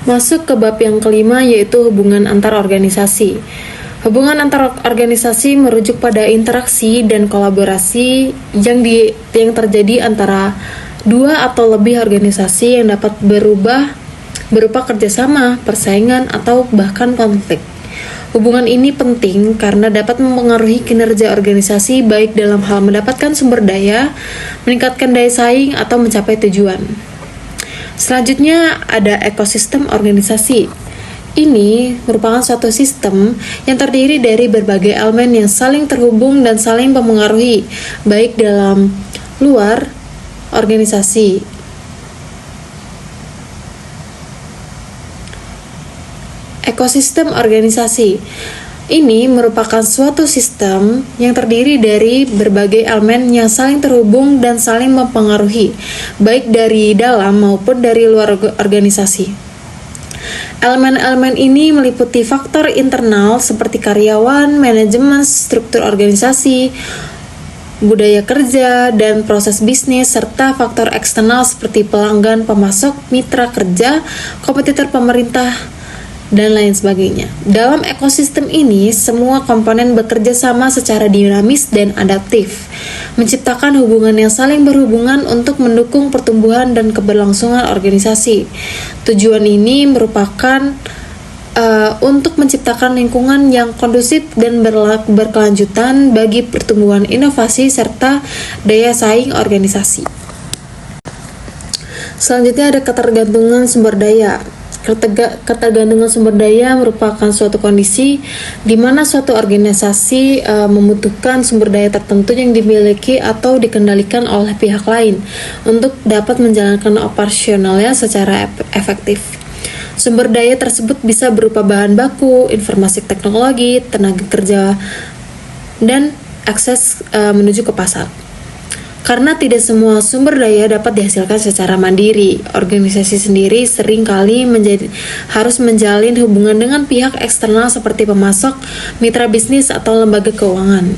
Masuk ke bab yang kelima, yaitu hubungan antar organisasi. Hubungan antar organisasi merujuk pada interaksi dan kolaborasi yang terjadi antara dua atau lebih organisasi yang dapat berubah berupa kerjasama, persaingan, atau bahkan konflik. Hubungan ini penting karena dapat mempengaruhi kinerja organisasi baik dalam hal mendapatkan sumber daya, meningkatkan daya saing, atau mencapai tujuan. Selanjutnya ada ekosistem organisasi. Ini merupakan suatu sistem yang terdiri dari berbagai elemen yang saling terhubung dan saling mempengaruhi, baik dalam luar organisasi. Ekosistem organisasi ini merupakan suatu sistem yang terdiri dari berbagai elemen yang saling terhubung dan saling mempengaruhi, baik dari dalam maupun dari luar organisasi. Elemen-elemen ini meliputi faktor internal seperti karyawan, manajemen, struktur organisasi, budaya kerja, dan proses bisnis, serta faktor eksternal seperti pelanggan, pemasok, mitra kerja, kompetitor pemerintah, dan lain sebagainya. Dalam ekosistem ini, semua komponen bekerja sama secara dinamis dan adaptif, menciptakan hubungan yang saling berhubungan untuk mendukung pertumbuhan dan keberlangsungan organisasi. Tujuan ini merupakan untuk menciptakan lingkungan yang kondusif dan berkelanjutan bagi pertumbuhan inovasi serta daya saing organisasi. Selanjutnya ada ketergantungan sumber daya. Ketergantungan sumber daya merupakan suatu kondisi di mana suatu organisasi membutuhkan sumber daya tertentu yang dimiliki atau dikendalikan oleh pihak lain untuk dapat menjalankan operasionalnya secara efektif. Sumber daya tersebut bisa berupa bahan baku, informasi teknologi, tenaga kerja, dan akses menuju ke pasar. Karena tidak semua sumber daya dapat dihasilkan secara mandiri, organisasi sendiri sering kali harus menjalin hubungan dengan pihak eksternal seperti pemasok, mitra bisnis, atau lembaga keuangan.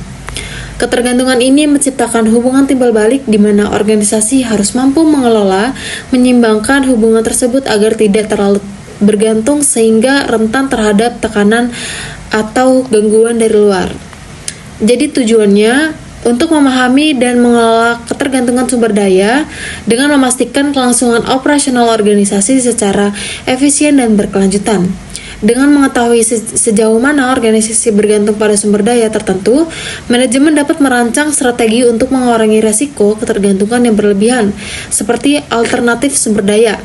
Ketergantungan ini menciptakan hubungan timbal balik di mana organisasi harus mampu mengelola, menyimbangkan hubungan tersebut agar tidak terlalu bergantung sehingga rentan terhadap tekanan atau gangguan dari luar. Jadi tujuannya untuk memahami dan mengelola ketergantungan sumber daya dengan memastikan kelangsungan operasional organisasi secara efisien dan berkelanjutan. Dengan mengetahui sejauh mana organisasi bergantung pada sumber daya tertentu, manajemen dapat merancang strategi untuk mengurangi risiko ketergantungan yang berlebihan, seperti alternatif sumber daya,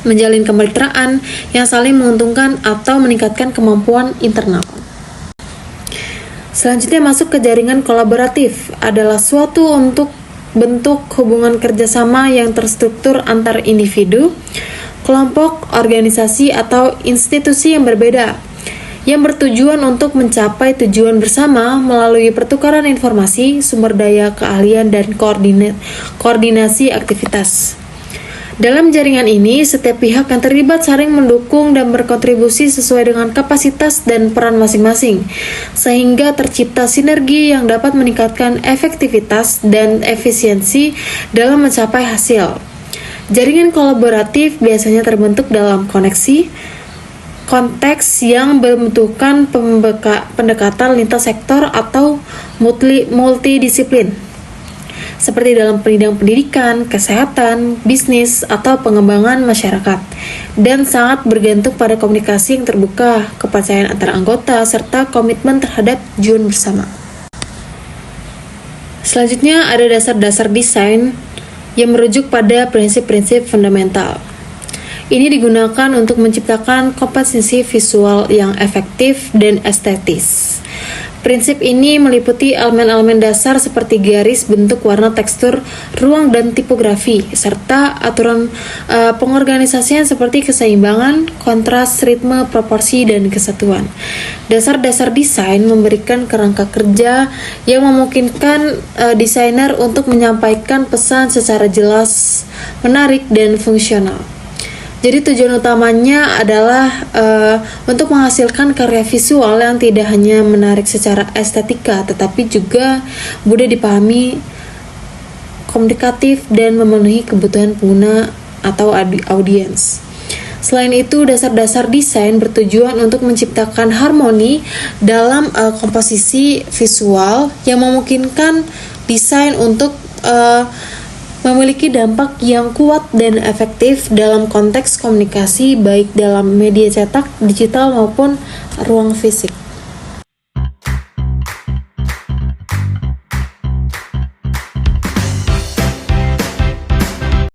menjalin kemitraan yang saling menguntungkan, atau meningkatkan kemampuan internal. Selanjutnya masuk ke jaringan kolaboratif, adalah suatu untuk bentuk hubungan kerjasama yang terstruktur antar individu, kelompok, organisasi, atau institusi yang berbeda, yang bertujuan untuk mencapai tujuan bersama melalui pertukaran informasi, sumber daya, keahlian, dan koordinasi aktivitas. Dalam jaringan ini, setiap pihak yang terlibat saling mendukung dan berkontribusi sesuai dengan kapasitas dan peran masing-masing, sehingga tercipta sinergi yang dapat meningkatkan efektivitas dan efisiensi dalam mencapai hasil. Jaringan kolaboratif biasanya terbentuk dalam konteks yang membutuhkan pendekatan lintas sektor atau multidisiplin, seperti dalam bidang pendidikan, kesehatan, bisnis, atau pengembangan masyarakat, dan sangat bergantung pada komunikasi yang terbuka, kepercayaan antar anggota, serta komitmen terhadap tujuan bersama. Selanjutnya ada dasar-dasar desain yang merujuk pada prinsip-prinsip fundamental. Ini digunakan untuk menciptakan komposisi visual yang efektif dan estetis. Prinsip ini meliputi elemen-elemen dasar seperti garis, bentuk, warna, tekstur, ruang, dan tipografi, serta aturan pengorganisasian seperti keseimbangan, kontras, ritme, proporsi, dan kesatuan. Dasar-dasar desain memberikan kerangka kerja yang memungkinkan desainer untuk menyampaikan pesan secara jelas, menarik, dan fungsional. Jadi tujuan utamanya adalah untuk menghasilkan karya visual yang tidak hanya menarik secara estetika, tetapi juga mudah dipahami, komunikatif, dan memenuhi kebutuhan pengguna atau audiens. Selain itu, dasar-dasar desain bertujuan untuk menciptakan harmoni dalam komposisi visual yang memungkinkan desain untuk memiliki dampak yang kuat dan efektif dalam konteks komunikasi baik dalam media cetak, digital maupun ruang fisik.